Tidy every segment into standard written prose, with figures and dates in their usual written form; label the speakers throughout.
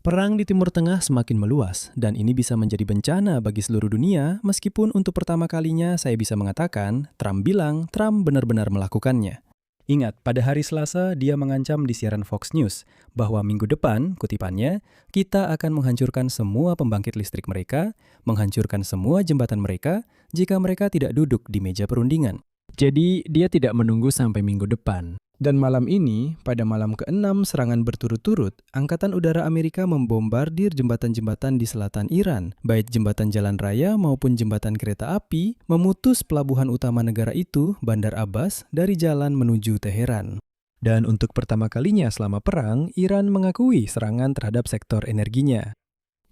Speaker 1: Perang di Timur Tengah semakin meluas, dan ini bisa menjadi bencana bagi seluruh dunia, meskipun untuk pertama kalinya saya bisa mengatakan, Trump bilang Trump benar-benar melakukannya. Ingat, pada hari Selasa dia mengancam di siaran Fox News bahwa minggu depan, kutipannya, kita akan menghancurkan semua pembangkit listrik mereka, menghancurkan semua jembatan mereka, jika mereka tidak duduk di meja perundingan. Jadi, dia tidak menunggu sampai minggu depan. Dan malam ini, pada malam ke-6 serangan berturut-turut, Angkatan Udara Amerika membombardir jembatan-jembatan di selatan Iran, baik jembatan jalan raya maupun jembatan kereta api, memutus pelabuhan utama negara itu, Bandar Abbas, dari jalan menuju Teheran. Dan untuk pertama kalinya selama perang, Iran mengakui serangan terhadap sektor energinya.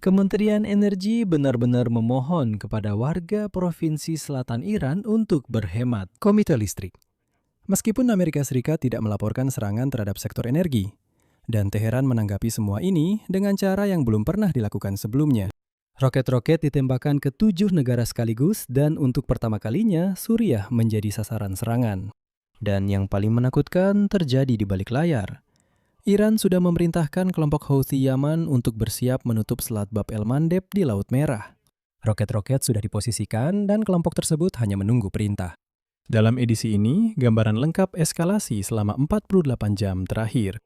Speaker 1: Kementerian Energi benar-benar memohon kepada warga Provinsi Selatan Iran untuk berhemat komite listrik. Meskipun Amerika Serikat tidak melaporkan serangan terhadap sektor energi, dan Teheran menanggapi semua ini dengan cara yang belum pernah dilakukan sebelumnya. Roket-roket ditembakkan ke 7 negara sekaligus dan untuk pertama kalinya Suriah menjadi sasaran serangan. Dan yang paling menakutkan terjadi di balik layar. Iran sudah memerintahkan kelompok Houthi Yaman untuk bersiap menutup selat Bab el-Mandeb di Laut Merah. Roket-roket sudah diposisikan dan kelompok tersebut hanya menunggu perintah. Dalam edisi ini, gambaran lengkap eskalasi selama 48 jam terakhir.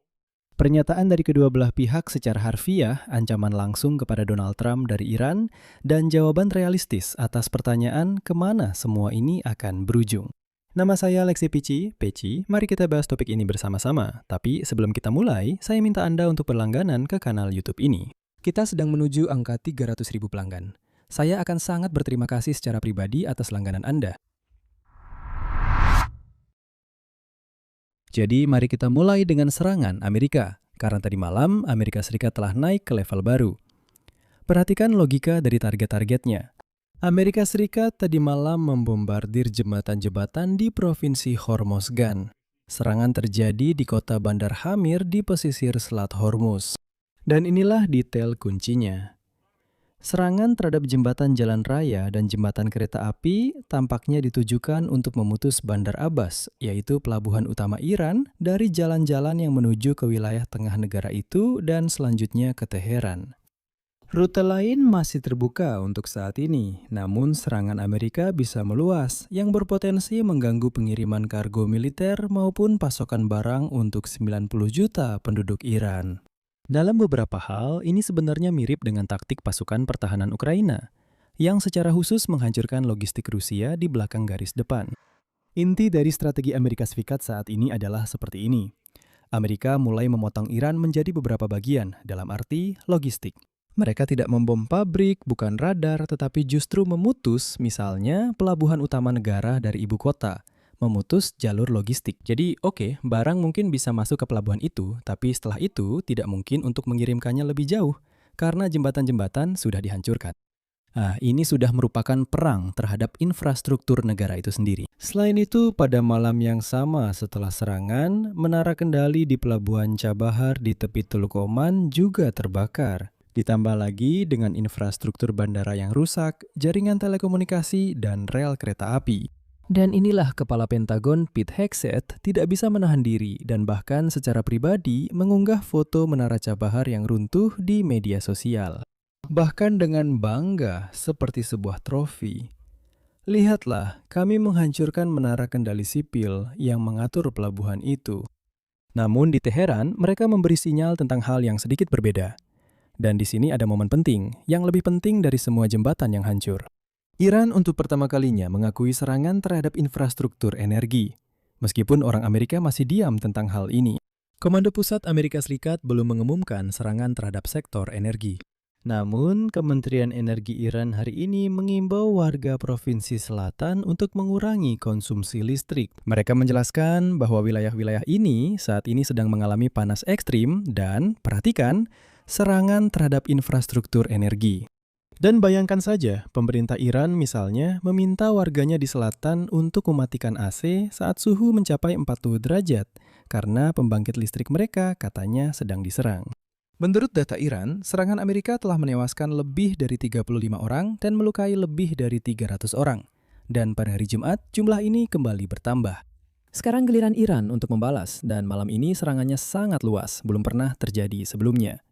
Speaker 1: Pernyataan dari kedua belah pihak secara harfiah, ancaman langsung kepada Donald Trump dari Iran, dan jawaban realistis atas pertanyaan kemana semua ini akan berujung. Nama saya Lexi Peci, mari kita bahas topik ini bersama-sama. Tapi sebelum kita mulai, saya minta Anda untuk berlangganan ke kanal YouTube ini. Kita sedang menuju angka 300.000 pelanggan. Saya akan sangat berterima kasih secara pribadi atas langganan Anda. Jadi mari kita mulai dengan serangan Amerika, karena tadi malam Amerika Serikat telah naik ke level baru. Perhatikan logika dari target-targetnya. Amerika Serikat tadi malam membombardir jembatan-jembatan di Provinsi Hormozgan. Serangan terjadi di kota Bandar Hamir di pesisir Selat Hormuz. Dan inilah detail kuncinya. Serangan terhadap jembatan jalan raya dan jembatan kereta api tampaknya ditujukan untuk memutus Bandar Abbas, yaitu pelabuhan utama Iran, dari jalan-jalan yang menuju ke wilayah tengah negara itu dan selanjutnya ke Teheran. Rute lain masih terbuka untuk saat ini, namun serangan Amerika bisa meluas yang berpotensi mengganggu pengiriman kargo militer maupun pasokan barang untuk 90 juta penduduk Iran. Dalam beberapa hal, ini sebenarnya mirip dengan taktik pasukan pertahanan Ukraina, yang secara khusus menghancurkan logistik Rusia di belakang garis depan. Inti dari strategi Amerika Serikat saat ini adalah seperti ini. Amerika mulai memotong Iran menjadi beberapa bagian, dalam arti logistik. Mereka tidak membom pabrik, bukan radar, tetapi justru memutus, misalnya, pelabuhan utama negara dari ibu kota, memutus jalur logistik. Jadi oke, barang mungkin bisa masuk ke pelabuhan itu, tapi setelah itu tidak mungkin untuk mengirimkannya lebih jauh, karena jembatan-jembatan sudah dihancurkan. Ini sudah merupakan perang terhadap infrastruktur negara itu sendiri. Selain itu, pada malam yang sama setelah serangan, menara kendali di Pelabuhan Chabahar di tepi Teluk Oman juga terbakar. Ditambah lagi dengan infrastruktur bandara yang rusak, jaringan telekomunikasi, dan rel kereta api. Dan inilah Kepala Pentagon Pete Hegseth tidak bisa menahan diri dan bahkan secara pribadi mengunggah foto Menara Chabahar yang runtuh di media sosial. Bahkan dengan bangga seperti sebuah trofi. Lihatlah, kami menghancurkan menara kendali sipil yang mengatur pelabuhan itu. Namun di Teheran, mereka memberi sinyal tentang hal yang sedikit berbeda. Dan di sini ada momen penting, yang lebih penting dari semua jembatan yang hancur. Iran untuk pertama kalinya mengakui serangan terhadap infrastruktur energi, meskipun orang Amerika masih diam tentang hal ini. Komando Pusat Amerika Serikat belum mengumumkan serangan terhadap sektor energi. Namun, Kementerian Energi Iran hari ini mengimbau warga Provinsi Selatan untuk mengurangi konsumsi listrik. Mereka menjelaskan bahwa wilayah-wilayah ini saat ini sedang mengalami panas ekstrim dan, perhatikan, serangan terhadap infrastruktur energi. Dan bayangkan saja, pemerintah Iran misalnya meminta warganya di selatan untuk mematikan AC saat suhu mencapai 40 derajat, karena pembangkit listrik mereka katanya sedang diserang. Menurut data Iran, serangan Amerika telah menewaskan lebih dari 35 orang dan melukai lebih dari 300 orang. Dan pada hari Jumat, jumlah ini kembali bertambah. Sekarang giliran Iran untuk membalas, dan malam ini serangannya sangat luas, belum pernah terjadi sebelumnya.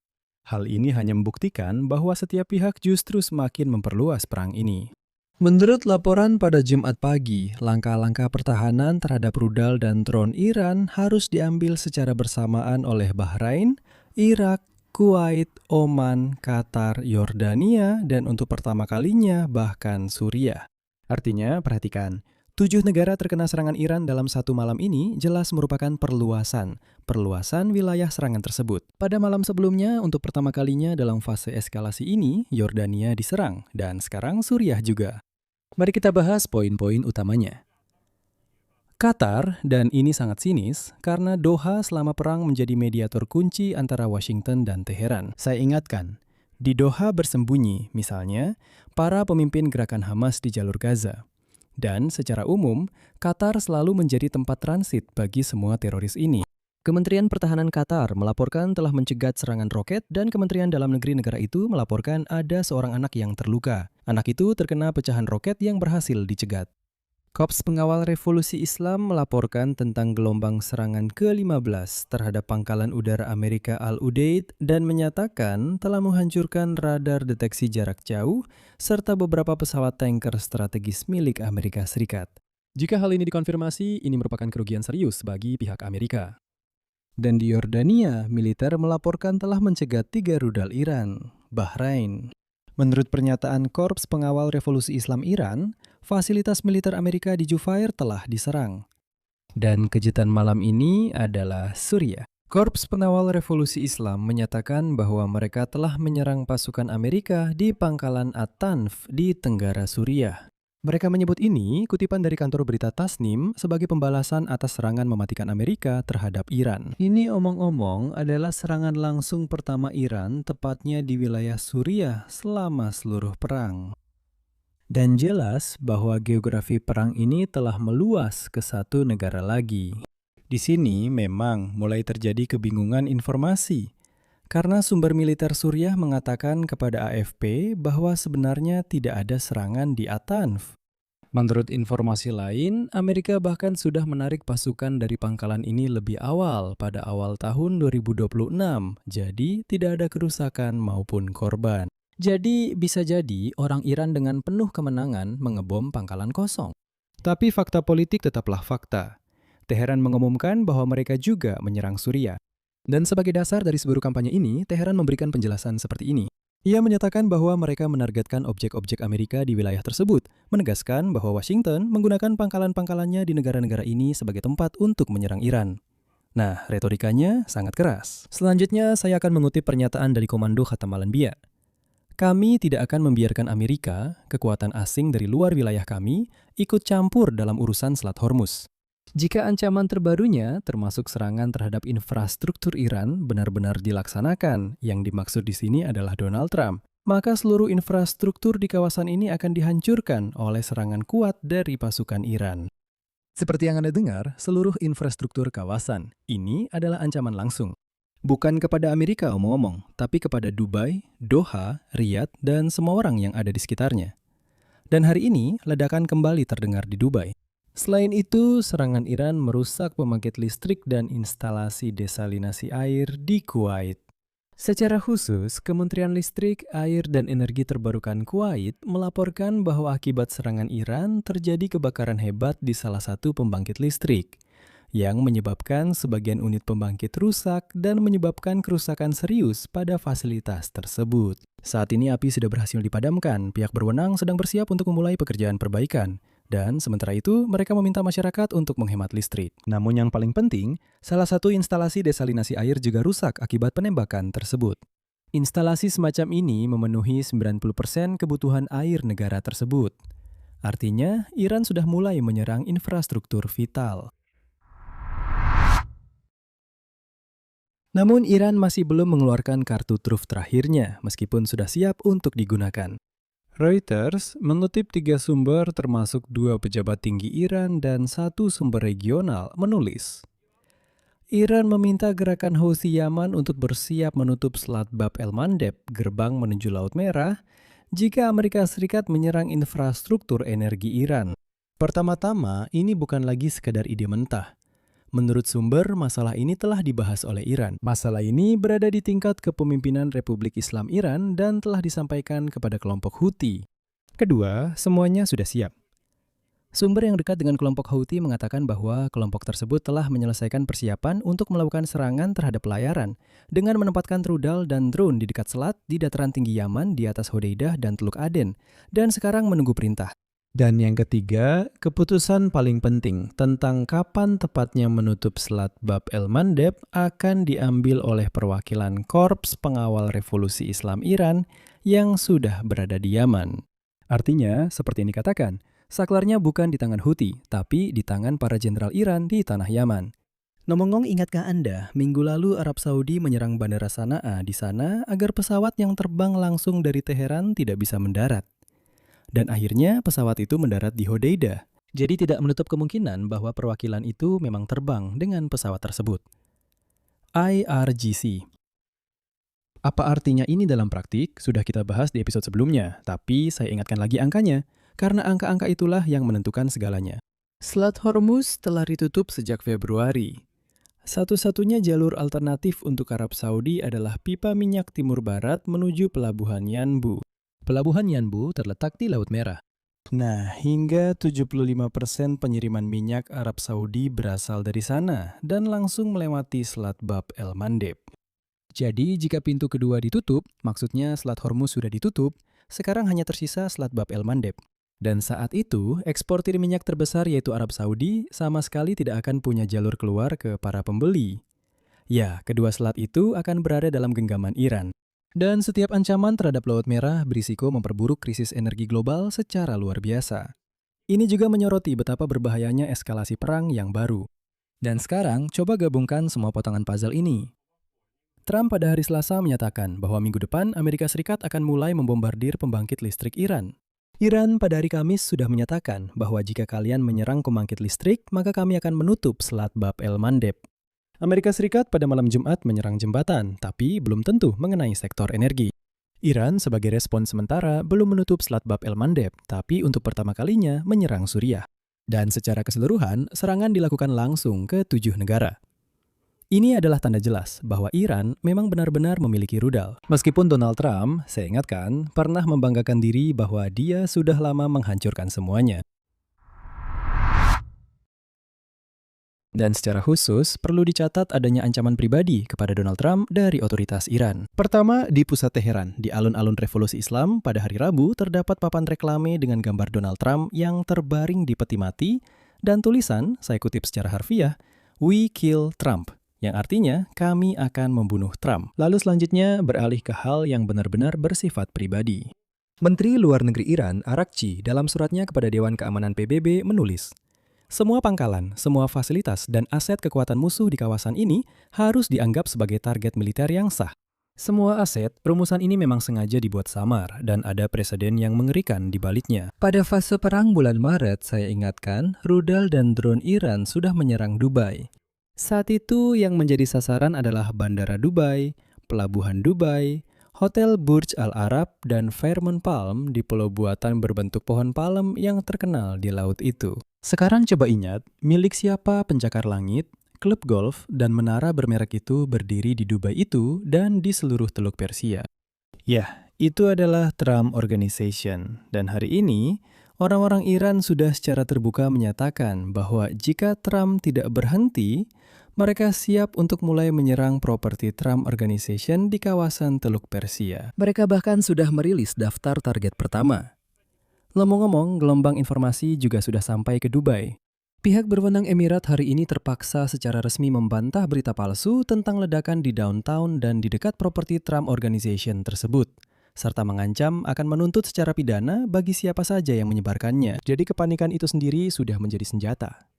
Speaker 1: Hal ini hanya membuktikan bahwa setiap pihak justru semakin memperluas perang ini. Menurut laporan pada Jumat pagi, langkah-langkah pertahanan terhadap rudal dan drone Iran harus diambil secara bersamaan oleh Bahrain, Irak, Kuwait, Oman, Qatar, Yordania, dan untuk pertama kalinya bahkan Suriah. Artinya, perhatikan, 7 negara terkena serangan Iran dalam satu malam ini jelas merupakan perluasan wilayah serangan tersebut. Pada malam sebelumnya, untuk pertama kalinya dalam fase eskalasi ini, Yordania diserang, dan sekarang Suriah juga. Mari kita bahas poin-poin utamanya. Qatar, dan ini sangat sinis, karena Doha selama perang menjadi mediator kunci antara Washington dan Teheran. Saya ingatkan, di Doha bersembunyi, misalnya, para pemimpin gerakan Hamas di jalur Gaza. Dan secara umum, Qatar selalu menjadi tempat transit bagi semua teroris ini. Kementerian Pertahanan Qatar melaporkan telah mencegat serangan roket dan Kementerian Dalam Negeri negara itu melaporkan ada seorang anak yang terluka. Anak itu terkena pecahan roket yang berhasil dicegat. Korps Pengawal Revolusi Islam melaporkan tentang gelombang serangan ke-15 terhadap pangkalan udara Amerika Al-Udeid dan menyatakan telah menghancurkan radar deteksi jarak jauh serta beberapa pesawat tanker strategis milik Amerika Serikat. Jika hal ini dikonfirmasi, ini merupakan kerugian serius bagi pihak Amerika. Dan di Yordania, militer melaporkan telah mencegat 3 rudal Iran. Bahrain. Menurut pernyataan Korps Pengawal Revolusi Islam Iran, fasilitas militer Amerika di Jufair telah diserang. Dan kejutan malam ini adalah Suriah. Korps Pengawal Revolusi Islam menyatakan bahwa mereka telah menyerang pasukan Amerika di pangkalan At-Tanf di Tenggara Suriah. Mereka menyebut ini kutipan dari kantor berita Tasnim sebagai pembalasan atas serangan mematikan Amerika terhadap Iran. Ini omong-omong adalah serangan langsung pertama Iran tepatnya di wilayah Suriah selama seluruh perang. Dan jelas bahwa geografi perang ini telah meluas ke satu negara lagi. Di sini memang mulai terjadi kebingungan informasi. Karena sumber militer Suriah mengatakan kepada AFP bahwa sebenarnya tidak ada serangan di At-Tanf. Menurut informasi lain, Amerika bahkan sudah menarik pasukan dari pangkalan ini lebih awal pada awal tahun 2026, jadi tidak ada kerusakan maupun korban. Jadi bisa jadi orang Iran dengan penuh kemenangan mengebom pangkalan kosong. Tapi fakta politik tetaplah fakta. Teheran mengumumkan bahwa mereka juga menyerang Suriah. Dan sebagai dasar dari seluruh kampanye ini, Teheran memberikan penjelasan seperti ini. Ia menyatakan bahwa mereka menargetkan objek-objek Amerika di wilayah tersebut, menegaskan bahwa Washington menggunakan pangkalan-pangkalannya di negara-negara ini sebagai tempat untuk menyerang Iran. Nah, retorikanya sangat keras. Selanjutnya, saya akan mengutip pernyataan dari Komando Khatam Al-Anbiya. Kami tidak akan membiarkan Amerika, kekuatan asing dari luar wilayah kami, ikut campur dalam urusan Selat Hormuz. Jika ancaman terbarunya, termasuk serangan terhadap infrastruktur Iran, benar-benar dilaksanakan, yang dimaksud di sini adalah Donald Trump, maka seluruh infrastruktur di kawasan ini akan dihancurkan oleh serangan kuat dari pasukan Iran. Seperti yang Anda dengar, seluruh infrastruktur kawasan ini adalah ancaman langsung. Bukan kepada Amerika omong-omong, tapi kepada Dubai, Doha, Riyadh, dan semua orang yang ada di sekitarnya. Dan hari ini, ledakan kembali terdengar di Dubai. Selain itu, serangan Iran merusak pembangkit listrik dan instalasi desalinasi air di Kuwait. Secara khusus, Kementerian Listrik, Air, dan Energi Terbarukan Kuwait melaporkan bahwa akibat serangan Iran terjadi kebakaran hebat di salah satu pembangkit listrik, yang menyebabkan sebagian unit pembangkit rusak dan menyebabkan kerusakan serius pada fasilitas tersebut. Saat ini api sudah berhasil dipadamkan, pihak berwenang sedang bersiap untuk memulai pekerjaan perbaikan. Dan sementara itu, mereka meminta masyarakat untuk menghemat listrik. Namun yang paling penting, salah satu instalasi desalinasi air juga rusak akibat penembakan tersebut. Instalasi semacam ini memenuhi 90% kebutuhan air negara tersebut. Artinya, Iran sudah mulai menyerang infrastruktur vital. Namun Iran masih belum mengeluarkan kartu truf terakhirnya, meskipun sudah siap untuk digunakan. Reuters mengutip 3 sumber termasuk 2 pejabat tinggi Iran dan 1 sumber regional menulis, Iran meminta gerakan Houthi Yaman untuk bersiap menutup Selat Bab el-Mandeb, gerbang menuju Laut Merah, jika Amerika Serikat menyerang infrastruktur energi Iran. Pertama-tama, ini bukan lagi sekadar ide mentah. Menurut sumber, masalah ini telah dibahas oleh Iran. Masalah ini berada di tingkat kepemimpinan Republik Islam Iran dan telah disampaikan kepada kelompok Houthi. Kedua, semuanya sudah siap. Sumber yang dekat dengan kelompok Houthi mengatakan bahwa kelompok tersebut telah menyelesaikan persiapan untuk melakukan serangan terhadap pelayaran dengan menempatkan rudal dan drone di dekat selat di dataran tinggi Yaman di atas Hodeidah dan Teluk Aden, dan sekarang menunggu perintah. Dan yang ketiga, keputusan paling penting tentang kapan tepatnya menutup selat Bab el-Mandeb akan diambil oleh perwakilan Korps Pengawal Revolusi Islam Iran yang sudah berada di Yaman. Artinya, seperti yang dikatakan, saklarnya bukan di tangan Houthi, tapi di tangan para jenderal Iran di tanah Yaman. Ngomong-ngomong, ingatkah Anda, minggu lalu Arab Saudi menyerang Bandara Sana'a di sana agar pesawat yang terbang langsung dari Teheran tidak bisa mendarat? Dan akhirnya pesawat itu mendarat di Hodeidah. Jadi tidak menutup kemungkinan bahwa perwakilan itu memang terbang dengan pesawat tersebut. IRGC. Apa artinya ini dalam praktik? Sudah kita bahas di episode sebelumnya, tapi saya ingatkan lagi angkanya, karena angka-angka itulah yang menentukan segalanya. Selat Hormuz telah ditutup sejak Februari. Satu-satunya jalur alternatif untuk Arab Saudi adalah pipa minyak timur barat menuju pelabuhan Yanbu. Pelabuhan Yanbu terletak di Laut Merah. Nah, hingga 75% pengiriman minyak Arab Saudi berasal dari sana dan langsung melewati Selat Bab el-Mandeb. Jadi, jika pintu kedua ditutup, maksudnya Selat Hormuz sudah ditutup, sekarang hanya tersisa Selat Bab el-Mandeb. Dan saat itu, eksportir minyak terbesar yaitu Arab Saudi sama sekali tidak akan punya jalur keluar ke para pembeli. Ya, kedua selat itu akan berada dalam genggaman Iran. Dan setiap ancaman terhadap Laut Merah berisiko memperburuk krisis energi global secara luar biasa. Ini juga menyoroti betapa berbahayanya eskalasi perang yang baru. Dan sekarang, coba gabungkan semua potongan puzzle ini. Trump pada hari Selasa menyatakan bahwa minggu depan Amerika Serikat akan mulai membombardir pembangkit listrik Iran. Iran pada hari Kamis sudah menyatakan bahwa jika kalian menyerang pembangkit listrik, maka kami akan menutup Selat Bab el-Mandeb. Amerika Serikat pada malam Jumat menyerang jembatan, tapi belum tentu mengenai sektor energi. Iran sebagai respon sementara belum menutup Selat Bab el-Mandeb, tapi untuk pertama kalinya menyerang Suriah. Dan secara keseluruhan, serangan dilakukan langsung ke 7 negara. Ini adalah tanda jelas bahwa Iran memang benar-benar memiliki rudal. Meskipun Donald Trump, saya ingatkan, pernah membanggakan diri bahwa dia sudah lama menghancurkan semuanya. Dan secara khusus, perlu dicatat adanya ancaman pribadi kepada Donald Trump dari otoritas Iran. Pertama, di pusat Teheran, di alun-alun Revolusi Islam, pada hari Rabu terdapat papan reklame dengan gambar Donald Trump yang terbaring di peti mati, dan tulisan, saya kutip secara harfiah, "We kill Trump", yang artinya kami akan membunuh Trump. Lalu selanjutnya beralih ke hal yang benar-benar bersifat pribadi. Menteri Luar Negeri Iran, Arakci, dalam suratnya kepada Dewan Keamanan PBB menulis, semua pangkalan, semua fasilitas, dan aset kekuatan musuh di kawasan ini harus dianggap sebagai target militer yang sah. Semua aset, rumusan ini memang sengaja dibuat samar, dan ada preseden yang mengerikan di baliknya. Pada fase perang bulan Maret, saya ingatkan, rudal dan drone Iran sudah menyerang Dubai. Saat itu yang menjadi sasaran adalah Bandara Dubai, Pelabuhan Dubai, Hotel Burj Al Arab, dan Fairmont Palm di pulau buatan berbentuk pohon palem yang terkenal di laut itu. Sekarang coba ingat, milik siapa pencakar langit, klub golf, dan menara bermerek itu berdiri di Dubai itu dan di seluruh Teluk Persia. Ya, itu adalah Trump Organization. Dan hari ini, orang-orang Iran sudah secara terbuka menyatakan bahwa jika Trump tidak berhenti, mereka siap untuk mulai menyerang properti Trump Organization di kawasan Teluk Persia. Mereka bahkan sudah merilis daftar target pertama. Ngomong-ngomong, gelombang informasi juga sudah sampai ke Dubai. Pihak berwenang Emirat hari ini terpaksa secara resmi membantah berita palsu tentang ledakan di downtown dan di dekat properti Trump Organization tersebut, serta mengancam akan menuntut secara pidana bagi siapa saja yang menyebarkannya. Jadi kepanikan itu sendiri sudah menjadi senjata.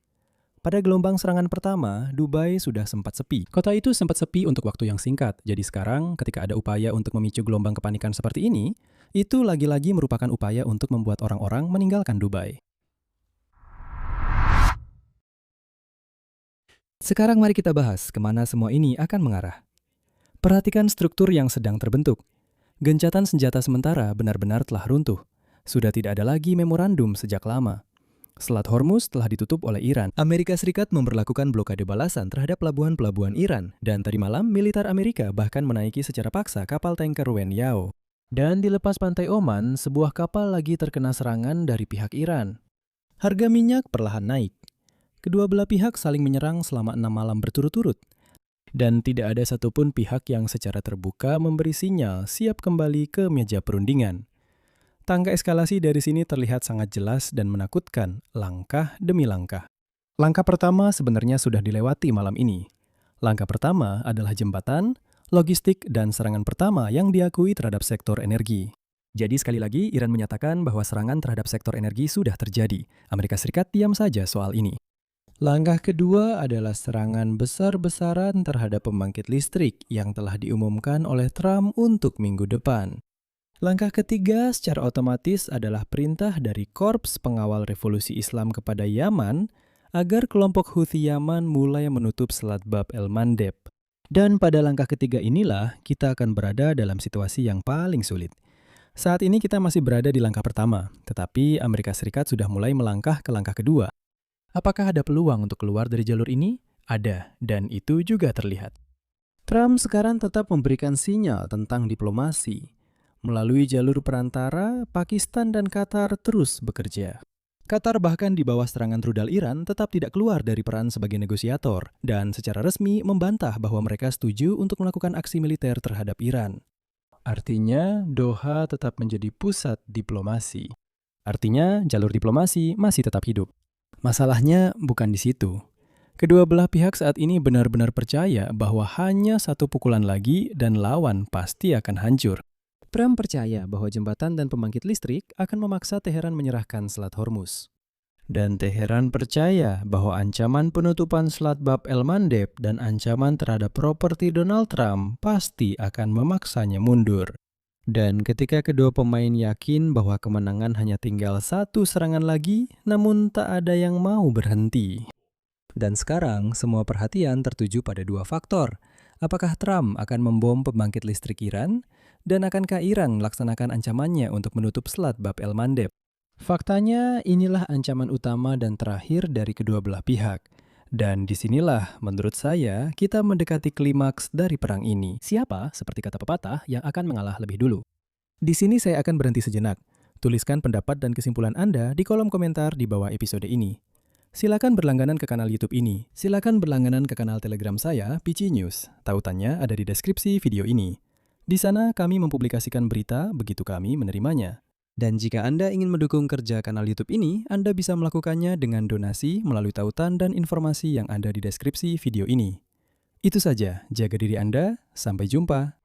Speaker 1: Pada gelombang serangan pertama, Dubai sudah sempat sepi. Kota itu sempat sepi untuk waktu yang singkat, jadi sekarang ketika ada upaya untuk memicu gelombang kepanikan seperti ini, itu lagi-lagi merupakan upaya untuk membuat orang-orang meninggalkan Dubai. Sekarang mari kita bahas kemana semua ini akan mengarah. Perhatikan struktur yang sedang terbentuk. Gencatan senjata sementara benar-benar telah runtuh. Sudah tidak ada lagi memorandum sejak lama. Selat Hormuz telah ditutup oleh Iran. Amerika Serikat memberlakukan blokade balasan terhadap pelabuhan-pelabuhan Iran. Dan tadi malam, militer Amerika bahkan menaiki secara paksa kapal tanker Wen Yao. Dan di lepas pantai Oman, sebuah kapal lagi terkena serangan dari pihak Iran. Harga minyak perlahan naik. Kedua belah pihak saling menyerang selama 6 malam berturut-turut. Dan tidak ada satupun pihak yang secara terbuka memberi sinyal siap kembali ke meja perundingan. Tangga eskalasi dari sini terlihat sangat jelas dan menakutkan, langkah demi langkah. Langkah pertama sebenarnya sudah dilewati malam ini. Langkah pertama adalah jembatan, logistik, dan serangan pertama yang diakui terhadap sektor energi. Jadi sekali lagi, Iran menyatakan bahwa serangan terhadap sektor energi sudah terjadi. Amerika Serikat diam saja soal ini. Langkah kedua adalah serangan besar-besaran terhadap pembangkit listrik yang telah diumumkan oleh Trump untuk minggu depan. Langkah ketiga secara otomatis adalah perintah dari Korps Pengawal Revolusi Islam kepada Yaman agar kelompok Houthi Yaman mulai menutup Selat Bab el-Mandeb. Dan pada langkah ketiga inilah kita akan berada dalam situasi yang paling sulit. Saat ini kita masih berada di langkah pertama, tetapi Amerika Serikat sudah mulai melangkah ke langkah kedua. Apakah ada peluang untuk keluar dari jalur ini? Ada, dan itu juga terlihat. Trump sekarang tetap memberikan sinyal tentang diplomasi. Melalui jalur perantara, Pakistan dan Qatar terus bekerja. Qatar bahkan di bawah serangan rudal Iran tetap tidak keluar dari peran sebagai negosiator dan secara resmi membantah bahwa mereka setuju untuk melakukan aksi militer terhadap Iran. Artinya, Doha tetap menjadi pusat diplomasi. Artinya, jalur diplomasi masih tetap hidup. Masalahnya bukan di situ. Kedua belah pihak saat ini benar-benar percaya bahwa hanya satu pukulan lagi dan lawan pasti akan hancur. Trump percaya bahwa jembatan dan pembangkit listrik akan memaksa Teheran menyerahkan Selat Hormuz. Dan Teheran percaya bahwa ancaman penutupan Selat Bab el-Mandeb dan ancaman terhadap properti Donald Trump pasti akan memaksanya mundur. Dan ketika kedua pemain yakin bahwa kemenangan hanya tinggal satu serangan lagi, namun tak ada yang mau berhenti. Dan sekarang semua perhatian tertuju pada dua faktor. Apakah Trump akan membom pembangkit listrik Iran? Dan akankah Iran melaksanakan ancamannya untuk menutup Selat Bab el-Mandeb? Faktanya, inilah ancaman utama dan terakhir dari kedua belah pihak. Dan disinilah, menurut saya, kita mendekati klimaks dari perang ini. Siapa, seperti kata pepatah, yang akan mengalah lebih dulu? Di sini saya akan berhenti sejenak. Tuliskan pendapat dan kesimpulan Anda di kolom komentar di bawah episode ini. Silakan berlangganan ke kanal YouTube ini. Silakan berlangganan ke kanal Telegram saya, PC News. Tautannya ada di deskripsi video ini. Di sana kami mempublikasikan berita begitu kami menerimanya. Dan jika Anda ingin mendukung kerja kanal YouTube ini, Anda bisa melakukannya dengan donasi melalui tautan dan informasi yang ada di deskripsi video ini. Itu saja, jaga diri Anda, sampai jumpa.